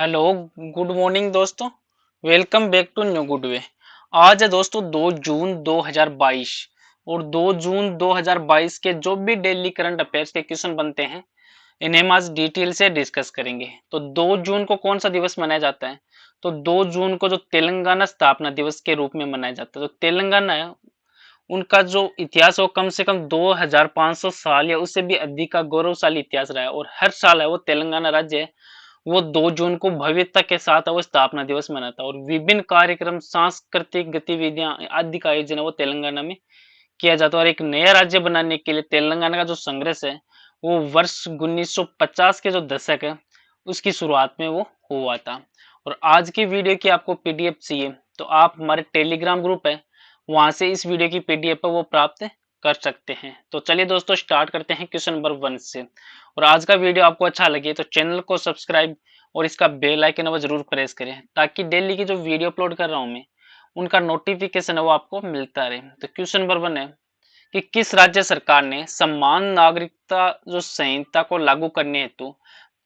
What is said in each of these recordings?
Hello. Good morning दोस्तों। Welcome back to new good way. आज है दोस्तों 2 जून 2022 और 2 जून 2022 के जो भी डेली करंट अफेयर्स के क्वेश्चन बनते हैं इन्हें हम आज डिटेल से डिस्कस करेंगे। तो 2 जून को कौन सा दिवस मनाया जाता है? तो 2 जून को जो तेलंगाना स्थापना दिवस के रूप में मनाया जाता है। तो तेलंगाना है, उनका जो इतिहास है वो कम से कम 2500 साल या उससे भी अधिक का गौरवशाली इतिहास रहा है और हर साल है वो तेलंगाना राज्य है वो 2 जून को भव्यता के साथ वो स्थापना दिवस मनाता है और विभिन्न कार्यक्रम सांस्कृतिक गतिविधियां आदि का आयोजन है वो तेलंगाना में किया जाता है। और एक नया राज्य बनाने के लिए तेलंगाना का जो संघर्ष है वो वर्ष 1950 के जो दशक है उसकी शुरुआत में वो हुआ था। और आज की वीडियो की आपको पीडीएफ चाहिए तो आप हमारे टेलीग्राम ग्रुप है वहां से इस वीडियो की पीडीएफ है वो प्राप्त कर सकते हैं। तो चलिए दोस्तों स्टार्ट करते हैं क्वेश्चन नंबर 1 से। और आज का वीडियो आपको अच्छा लगे तो चैनल को सब्सक्राइब और इसका बेल आइकन वो जरूर प्रेस करें ताकि डेली की जो वीडियो अपलोड कर रहा हूं मैं उनका नोटिफिकेशन है वो आपको मिलता रहे। तो क्वेश्चन नंबर 1 है कि किस राज्य सरकार ने समान नागरिकता जो संहिता को लागू करने हेतु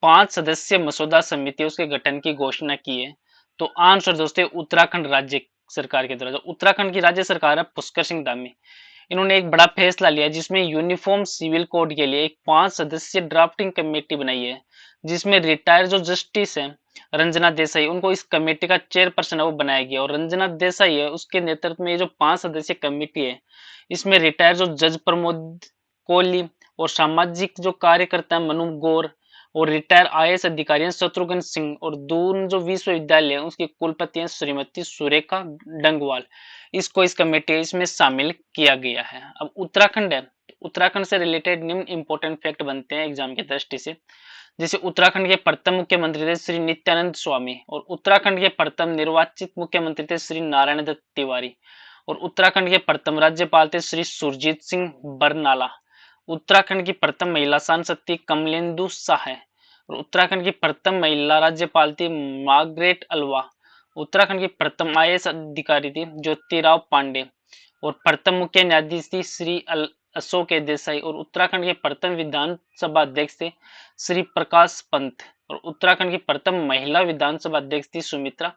5 सदस्यीय मसौदा समिति उसके गठन की घोषणा की है? तो आंसर दोस्तों उत्तराखंड राज्य सरकार के द्वारा। जो उत्तराखंड की राज्य सरकार है पुष्कर सिंह धामी, इन्होंने एक बड़ा फैसला लिया जिसमें यूनिफॉर्म सिविल कोड के लिए एक 5 सदस्यीय ड्राफ्टिंग कमेटी बनाई है जिसमें रिटायर्ड जो जस्टिस है रंजना देसाई उनको इस कमेटी का चेयरपर्सन है वो बनाया गया। और रंजना देसाई है उसके नेतृत्व में ये जो 5 सदस्यीय कमेटी है इसमें रिटायर्ड जो जज प्रमोद कोहली और सामाजिक जो कार्यकर्ता है मनु गौर और रिटायर आईएएस अधिकारी हैं शत्रुघ्न सिंह और दून जो विश्वविद्यालय है उसकी कुलपति हैं श्रीमती सुरेखा डंगवाल, इसको इस कमेटी इसमें शामिल किया गया है। अब उत्तराखंड है, उत्तराखंड से रिलेटेड निम्न इंपॉर्टेंट फैक्ट बनते हैं एग्जाम की दृष्टि से। जैसे उत्तराखंड के प्रथम मुख्यमंत्री थे श्री नित्यानंद स्वामी और उत्तराखंड के प्रथम निर्वाचित मुख्यमंत्री थे श्री नारायण दत्त तिवारी और उत्तराखंड के प्रथम राज्यपाल थे श्री सुरजीत सिंह बरनाला। उत्तराखंड की प्रथम महिला सांसद थी कमलेंदु शाह है और उत्तराखंड की प्रथम महिला राज्यपाल थी मार्गरेट अल्वा। उत्तराखंड की प्रथम आईएएस अधिकारी थी ज्योतिराव पांडे और प्रथम मुख्य न्यायाधीश थी श्री अशोक देसाई और उत्तराखंड के प्रथम विधानसभा अध्यक्ष थे श्री प्रकाश पंत और उत्तराखंड की प्रथम महिला विधानसभा अध्यक्ष थी सुमित्रा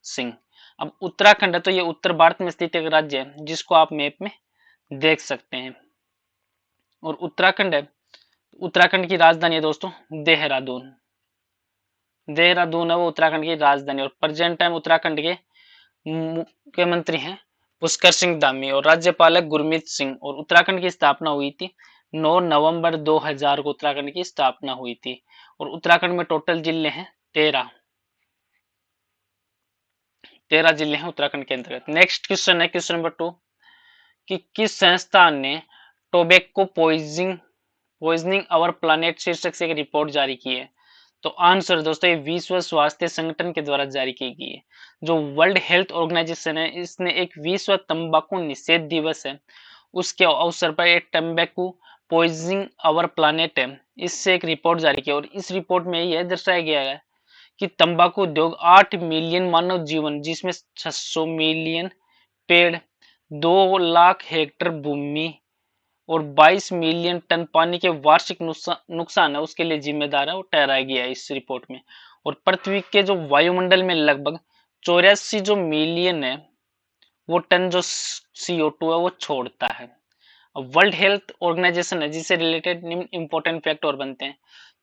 सिंह। अब उत्तराखंड है तो ये उत्तर भारत में स्थित एक राज्य है जिसको आप मैप में देख सकते हैं। और उत्तराखंड है, उत्तराखंड की राजधानी है दोस्तों देहरादून। देहरादून है वो उत्तराखंड की राजधानी और प्रेजेंट टाइम उत्तराखंड के मुख्यमंत्री हैं पुष्कर सिंह धामी और राज्यपाल है गुरमीत सिंह। और उत्तराखंड की स्थापना हुई थी 9 नवंबर 2000 को उत्तराखंड की स्थापना हुई थी। और उत्तराखंड में टोटल जिले हैं 13 जिले हैं उत्तराखंड के अंतर्गत। नेक्स्ट क्वेश्चन है क्वेश्चन नंबर 2 कि किस संस्थान ने टोबैको पॉइजनिंग आवर प्लानेट शीर्षक से एक रिपोर्ट जारी की है? तो आंसर दोस्तों ये विश्व स्वास्थ्य संगठन के द्वारा जारी की गई है। जो वर्ल्ड हेल्थ ऑर्गेनाइजेशन है इसने एक विश्व तंबाकू निषेध दिवस है उसके अवसर पर एक तंबाकू पॉइजनिंग आवर प्लानेट है इससे एक रिपोर्ट जारी की और इस रिपोर्ट में यह दर्शाया गया है कि तंबाकू उद्योग 8 मिलियन मानव जीवन जिसमें 600 मिलियन पेड़, 2 लाख हेक्टेयर भूमि और 22 मिलियन टन पानी के वार्षिक नुकसान है उसके लिए जिम्मेदार है वो ठहराया गया है इस रिपोर्ट में। और पृथ्वी के जो वायुमंडल में लगभग 84 जो मिलियन है वो टन जो CO2 है वो छोड़ता है। वर्ल्ड हेल्थ ऑर्गेनाइजेशन है जिससे रिलेटेड निम्न इंपॉर्टेंट फैक्ट और बनते हैं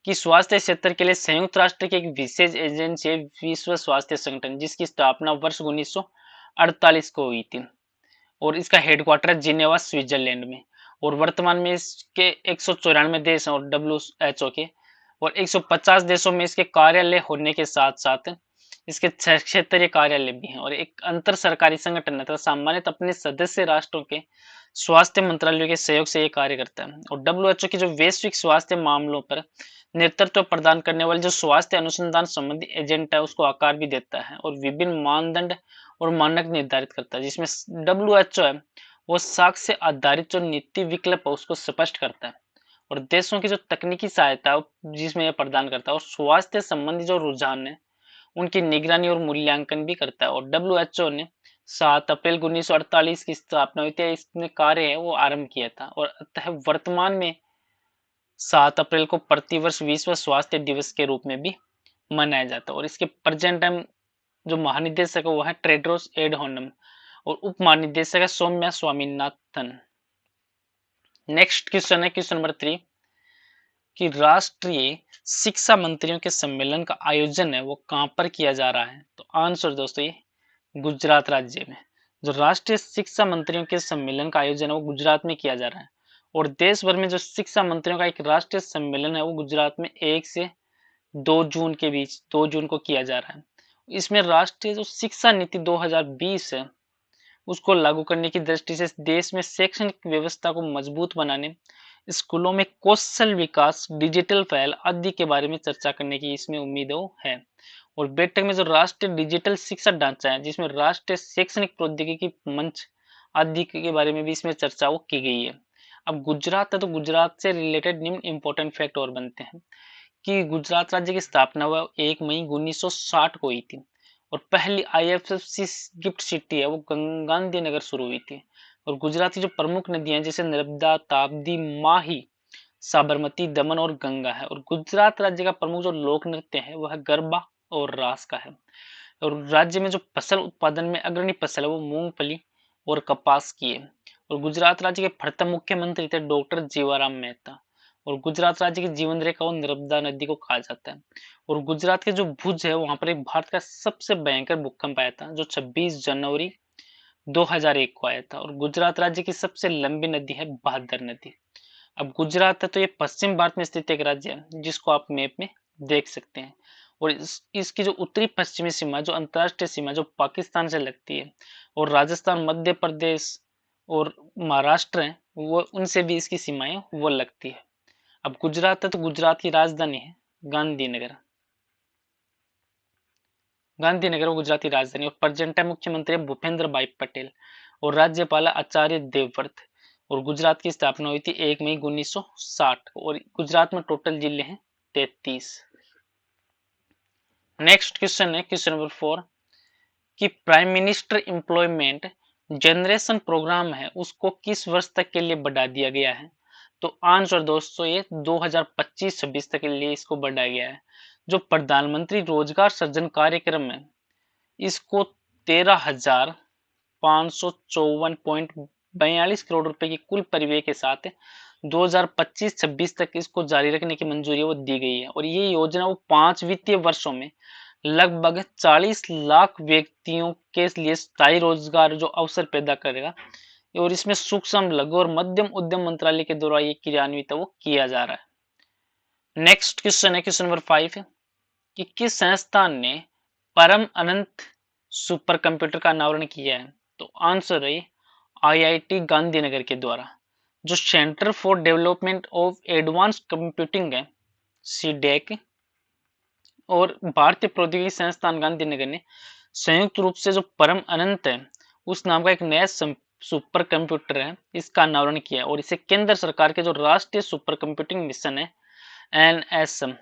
कि स्वास्थ्य क्षेत्र के लिए संयुक्त राष्ट्र की एक विशेष एजेंसी है विश्व स्वास्थ्य संगठन जिसकी स्थापना वर्ष 1948 को हुई थी और इसका हेडक्वार्टर जिनेवा स्विट्जरलैंड में। और वर्तमान में इसके 194 देश हैं और WHO के और 150 देशों में इसके कार्यालय होने के साथ साथ इसके क्षेत्रीय कार्यालय भी हैं और एक अंतर सरकारी संगठन है तथा सामान्यतः अपने सदस्य राष्ट्रों के स्वास्थ्य मंत्रालयों के सहयोग से ये कार्य करता है। और WHO की जो वैश्विक स्वास्थ्य मामलों पर नेतृत्व प्रदान करने वाले जो स्वास्थ्य अनुसंधान संबंधी एजेंट है उसको आकार भी देता है और विभिन्न मानदंड और मानक निर्धारित करता है जिसमें WHO है वो साक्ष्य आधारित जो नीति विकल्प है उसको स्पष्ट करता है और देशों की जो तकनीकी सहायता है जिसमें यह प्रदान करता है और स्वास्थ्य संबंधी जो रुझान है उनकी निगरानी और मूल्यांकन भी करता है। और WHO ने 7 अप्रैल 1948 की स्थापना हुई थी इसने कार्य है वो आरंभ किया था और अतः वर्तमान में 7 अप्रैल को प्रतिवर्ष विश्व स्वास्थ्य दिवस के रूप में भी मनाया जाता है। और इसके प्रेजेंट टाइम जो महानिदेशक है वो है टेड्रोस एडहानोम और उप महानिदेशक है सौम्या स्वामीनाथन। नेक्स्ट क्वेश्चन है क्वेश्चन नंबर 3 कि राष्ट्रीय शिक्षा मंत्रियों के सम्मेलन का आयोजन है वो कहां पर किया जा रहा है? तो आंसर दोस्तों ये गुजरात राज्य में। जो राष्ट्रीय शिक्षा मंत्रियों के सम्मेलन का आयोजन है वो गुजरात में किया जा रहा है। और देश भर में जो शिक्षा मंत्रियों का एक राष्ट्रीय सम्मेलन है वो गुजरात में 1 से 2 जून के बीच 2 जून को किया जा रहा है। इसमें राष्ट्रीय जो शिक्षा नीति 2020 है उसको लागू करने की दृष्टि से देश में शैक्षणिक व्यवस्था को मजबूत बनाने, स्कूलों में कौशल विकास, डिजिटल पहल आदि के बारे में चर्चा करने की इसमें उम्मीदें है। और बैठक में जो राष्ट्रीय डिजिटल शिक्षा ढांचा है जिसमें राष्ट्रीय शैक्षणिक प्रौद्योगिकी मंच आदि के बारे में भी इसमें चर्चा की गई है। अब गुजरात है तो गुजरात से रिलेटेड निम्न इंपॉर्टेंट फैक्ट और बनते हैं कि गुजरात राज्य की स्थापना हुआ 1 मई 1960 को हुई थी। और पहली आईएफएससी गिफ्ट सिटी है वो गांधीनगर शुरू हुई थी। और गुजरात की जो प्रमुख नदियां हैं जैसे नर्मदा, ताप्ती, माही, साबरमती, दमन और गंगा है। और गुजरात राज्य का प्रमुख जो लोक नृत्य है वह गरबा और रास का है। और राज्य में जो फसल उत्पादन में अग्रणी फसल है वो मूंगफली और कपास की है। और गुजरात राज्य के प्रथम मुख्यमंत्री थे डॉक्टर जीवाराम मेहता। और गुजरात राज्य की जीवन रेखा वो नर्मदा नदी को कहा जाता है। और गुजरात के जो भुज है वहां पर एक भारत का सबसे भयंकर भूकंप आया था जो 26 जनवरी 2001 को आया था। और गुजरात राज्य की सबसे लंबी नदी है बहादुर नदी। अब गुजरात है तो ये पश्चिम भारत में स्थित एक राज्य है जिसको आप मैप में देख सकते हैं। और इसकी जो उत्तरी पश्चिमी सीमा जो अंतर्राष्ट्रीय सीमा जो पाकिस्तान से लगती है और राजस्थान, मध्य प्रदेश और महाराष्ट्र है वो उनसे भी इसकी सीमाएं वो लगती है। अब गुजरात है तो गुजरात की राजधानी है गांधीनगर। गांधीनगर वो गुजरात की राजधानी और प्रेजेंट टाइम मुख्यमंत्री है भूपेंद्र भाई पटेल और राज्यपाल आचार्य देवव्रत। और गुजरात की स्थापना हुई थी 1 मई 1960 और गुजरात में टोटल जिले हैं 33। नेक्स्ट क्वेश्चन है क्वेश्चन नंबर 4 कि prime minister employment generation programme है उसको किस वर्ष तक के लिए बढ़ा दिया गया है? तो आंसर दोस्तों ये 2025-26 तक के लिए इसको बढ़ाया गया है। जो प्रधानमंत्री रोजगार सृजन कार्यक्रम है इसको 13,554.42 करोड़ रुपए की कुल परिव्यय के साथ 2025-26 तक इसको जारी रखने की मंजूरी वो दी गई है। और ये योजना वो 5 वित्तीय वर्षों में लगभग 40 लाख व्यक्तियों के लिए स्थायी रोजगार जो अवसर पैदा करेगा। और इसमें सूक्ष्म, लघु और मध्यम उद्यम मंत्रालय के द्वारा ये क्रियान्वित वो किया जा रहा है। नेक्स्ट क्वेश्चन है क्वेश्चन नंबर 5 कि किस संस्थान ने परम अनंत सुपर कंप्यूटर का अनावरण किया है? तो आंसर है आईआईटी गांधीनगर के द्वारा। जो centre for development of advanced computing है सीडेक और भारतीय प्रौद्योगिकी संस्थान गांधीनगर ने संयुक्त रूप से जो परम अनंत है उस नाम का एक नया सुपर कंप्यूटर है इसका अनावरण किया। और इसे केंद्र सरकार के जो राष्ट्रीय सुपर कंप्यूटिंग मिशन है एनएसएम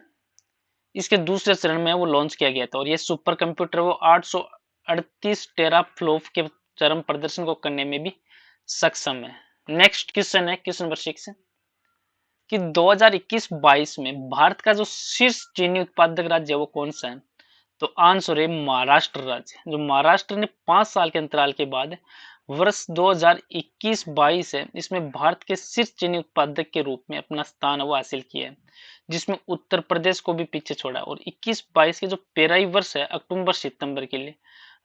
इसके दूसरे चरण में वो लॉन्च किया गया था। और ये सुपर कंप्यूटर वो 838 टेराफ्लोप के चरम प्रदर्शन को करने में भी सक्षम है। नेक्स्ट क्वेश्चन है क्वेश्चन नंबर 6 कि 2021-22 में भारत का जो शीर्ष चीनी उत्पादक राज्य है वो कौन सा है? तो आंसर है महाराष्ट्र राज्य। जो महाराष्ट्र ने 5 साल के अंतराल के बाद वर्ष 2021-22 है इसमें भारत के शीर्ष चीनी उत्पादक के रूप में अपना स्थान वो हासिल किया है जिसमें उत्तर प्रदेश को भी पीछे छोड़ा। और 21-22 के जो पेराई वर्ष है अक्टूबर सितंबर के लिए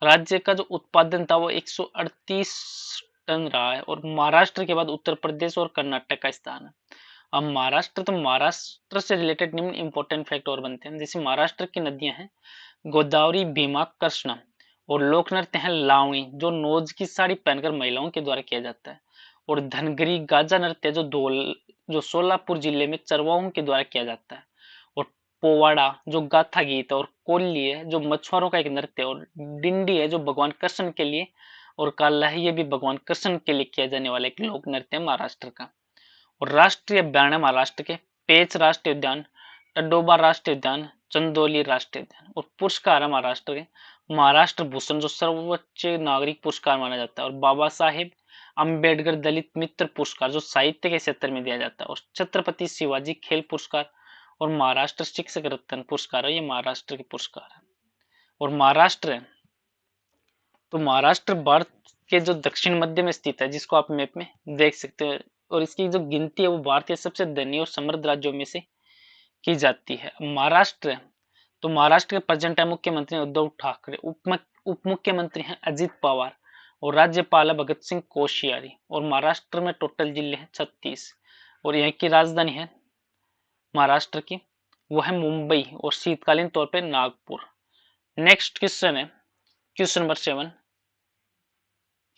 राज्य का जो उत्पादन था वो 138 टन रहा है। और महाराष्ट्र के बाद उत्तर प्रदेश और कर्नाटक का स्थान है। अब महाराष्ट्र तो महाराष्ट्र से रिलेटेड निम्न इंपॉर्टेंट फैक्ट और बनते हैं जैसे महाराष्ट्र की नदियां हैं गोदावरी, भीमा, कृष्णा और लोक नृत्य है लावणी जो नोज की साड़ी पहनकर महिलाओं के द्वारा किया जाता है। और धनगरी गाजा नृत्य जो सोलापुर जिले में चरवाहों के द्वारा किया जाता है। और पोवाड़ा जो गाथा गीत है और कोल्ली है जो मछुआरों का एक नृत्य है। और डिंडी है जो भगवान कृष्ण के लिए और काला है ये भी भगवान कृष्ण के लिए किया जाने वाला एक लोक नृत्य है महाराष्ट्र का। और राष्ट्रीय अभ्यारण्य महाराष्ट्र के पेंच राष्ट्रीय उद्यान, टडोबा राष्ट्रीय उद्यान, चंदौली राष्ट्रीय उद्यान। और पुरस्कार है महाराष्ट्र के महाराष्ट्र भूषण जो सर्वोच्च नागरिक पुरस्कार माना जाता है। और बाबा साहेब अंबेडकर दलित मित्र पुरस्कार जो साहित्य के क्षेत्र में दिया जाता है। और छत्रपति शिवाजी खेल पुरस्कार और महाराष्ट्र शिक्षक रत्न पुरस्कार है, ये महाराष्ट्र के पुरस्कार है। और महाराष्ट्र है तो महाराष्ट्र भारत के जो दक्षिण मध्य में स्थित है, जिसको आप मैप में देख सकते हो, और इसकी जो गिनती है वो भारत के सबसे धनी और समृद्ध राज्यों में से की जाती है। महाराष्ट्र है तो महाराष्ट्र के प्रेजेंट टाइम मुख्यमंत्री उद्धव ठाकरे, उप मुख्यमंत्री हैं अजित पवार, और राज्यपाल है भगत सिंह कोश्यारी। और महाराष्ट्र में टोटल जिले हैं 36, और यहाँ की राजधानी है महाराष्ट्र की वो है मुंबई, और शीतकालीन तौर पे नागपुर। नेक्स्ट क्वेश्चन है क्वेश्चन नंबर 7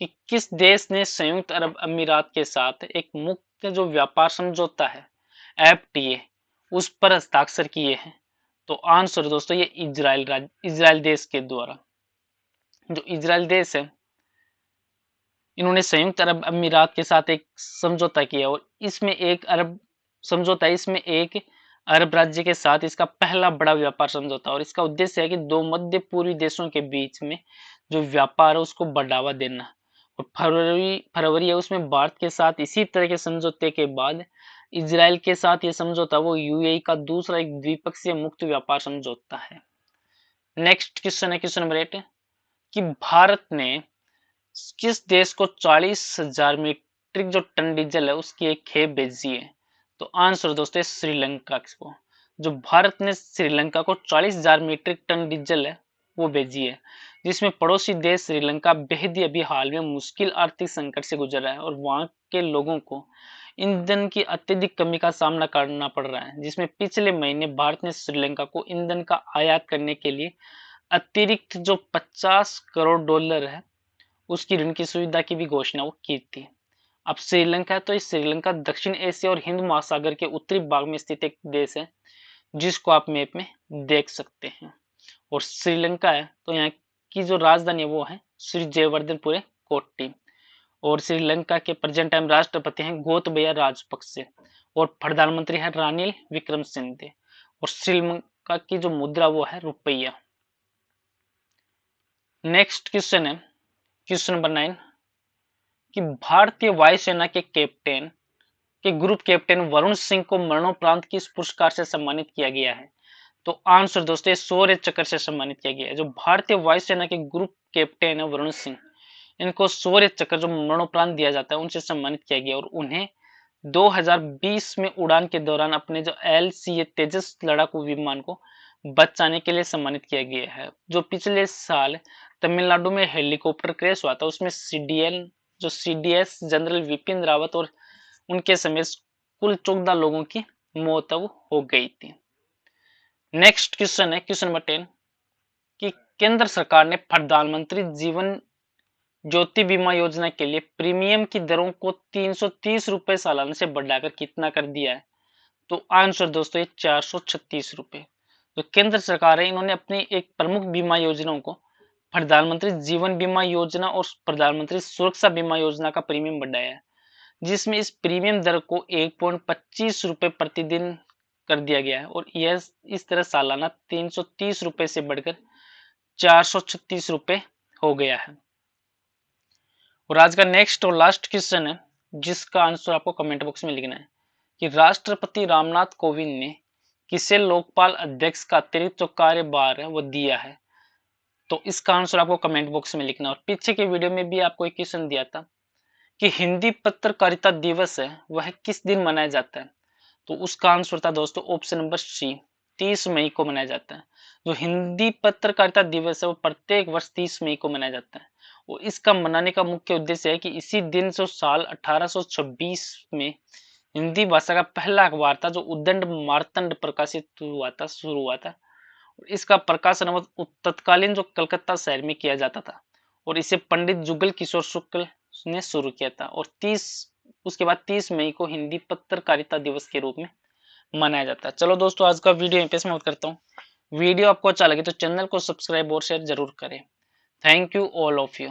कि किस देश ने संयुक्त अरब अमीरात के साथ एक मुक्त जो व्यापार समझौता है एफटीए उस पर हस्ताक्षर किए हैं? तो आंसर दोस्तों ये इजराइल देश के द्वारा। जो इजराइल देश है इन्होंने संयुक्त अरब अमीरात के साथ एक समझौता किया, और इसमें एक अरब समझौता है, इसमें एक अरब राज्य के साथ इसका पहला बड़ा व्यापार समझौता, और इसका उद्देश्य है कि दो मध्य पूर्वी देशों के बीच में जो व्यापार है उसको बढ़ावा देना। और फरवरी है उसमें भारत के साथ इसी तरह के समझौते के बाद इजराइल के साथ ये समझौता वो यूएई का दूसरा एक द्विपक्षीय मुक्त व्यापार समझौता है। नेक्स्ट क्वेश्चन है क्वेश्चन नंबर 8 कि भारत ने किस देश को 40,000 मीट्रिक जो टन डीजल है उसकी एक खेप भेजी है? तो आंसर दोस्तों श्रीलंका को। जो भारत ने श्रीलंका को 40,000 मीट्रिक टन डीजल है वो भेजी है, जिसमें पड़ोसी देश श्रीलंका बेहद ही अभी हाल में मुश्किल आर्थिक संकट से गुजर रहा है, और वहां के लोगों को ईंधन की अत्यधिक कमी का सामना करना पड़ रहा है, जिसमें पिछले महीने भारत ने श्रीलंका को ईंधन का आयात करने के लिए अतिरिक्त जो 50 करोड़ डॉलर है उसकी ऋण की सुविधा की भी घोषणा वो की थी। अब श्रीलंका है तो इस श्रीलंका दक्षिण एशिया और हिंद महासागर के उत्तरी भाग में स्थित एक देश है, जिसको आप मैप में देख सकते हैं। और श्रीलंका है तो यहाँ की जो राजधानी है वो है श्री जयवर्धनपुरे कोट्टी, और श्रीलंका के प्रेजेंट टाइम राष्ट्रपति हैं गोतबया राजपक्षे, और प्रधानमंत्री है रानिल विक्रमसिंघे, और श्रीलंका की जो मुद्रा वो है रुपया। नेक्स्ट क्वेश्चन है क्वेश्चन नंबर 9 कि भारतीय वायुसेना के कैप्टन के ग्रुप कैप्टन वरुण सिंह को मरणोपरांत किस पुरस्कार से सम्मानित किया गया है? तो आंसर दोस्तों शौर्य चक्र से सम्मानित किया गया है। जो भारतीय वायुसेना के ग्रुप कैप्टन है वरुण सिंह, इनको शौर्य चक्र जो मरणोपरांत दिया जाता है उनसे सम्मानित किया गया, और उन्हें 2020 में उड़ान के दौरान अपने जो LCA तेजस लड़ाकू विमान को बचाने के लिए सम्मानित किया गया है। जो पिछले साल तमिलनाडु में हेलीकॉप्टर क्रैश हुआ था उसमें CDS जनरल विपिन रावत और उनके समेत कुल 14 लोगों की मौत हो गई थी। नेक्स्ट क्वेश्चन है क्वेश्चन नंबर 10 कि केंद्र सरकार ने प्रधानमंत्री जीवन ज्योति बीमा योजना के लिए प्रीमियम की दरों को 330 रुपए सालाना से बढ़ाकर कितना कर दिया है? तो आंसर दोस्तों ये 436 रुपए। तो केंद्र सरकार है इन्होंने अपनी एक प्रमुख बीमा योजनाओं को प्रधानमंत्री जीवन बीमा योजना और प्रधानमंत्री सुरक्षा बीमा योजना का प्रीमियम बढ़ाया है, जिसमें इस प्रीमियम दर को 1.25 रुपए प्रतिदिन कर दिया गया है, और यह इस तरह सालाना 330 रुपए से बढ़कर 436 रुपए हो गया है। और आज का नेक्स्ट और लास्ट क्वेश्चन है जिसका आंसर आपको कमेंट बॉक्स में लिखना है कि राष्ट्रपति रामनाथ कोविंद ने किसे लोकपाल अध्यक्ष का अतिरिक्त जो कार्यभार है वो दिया है? तो इसका आंसर आपको कमेंट बॉक्स में लिखना है। और पीछे के वीडियो में भी आपको एक क्वेश्चन दिया था कि हिंदी पत्रकारिता दिवस है वह किस दिन मनाया जाता है? तो उसका आंसर था दोस्तों ऑप्शन नंबर सी, 30 मई को मनाया जाता है। जो हिंदी पत्रकारिता दिवस है वो प्रत्येक वर्ष 30 मई को मनाया जाता है, और इसका मनाने का मुख्य उद्देश्य है कि इसी दिन जो साल 1826 में हिंदी भाषा का पहला अखबार था जो उद्दंड मार्तंड प्रकाशित शुरू हुआ था, और इसका प्रकाशन तत्कालीन जो कलकत्ता शहर में किया जाता था, और इसे पंडित जुगल किशोर शुक्ल ने शुरू किया था, और उसके बाद 30 मई को हिंदी पत्रकारिता दिवस के रूप में मनाया जाता है। चलो दोस्तों आज का वीडियो यहीं पे समाप्त करता हूँ। वीडियो आपको अच्छा लगे तो चैनल को सब्सक्राइब और शेयर जरूर करें। Thank you all of you.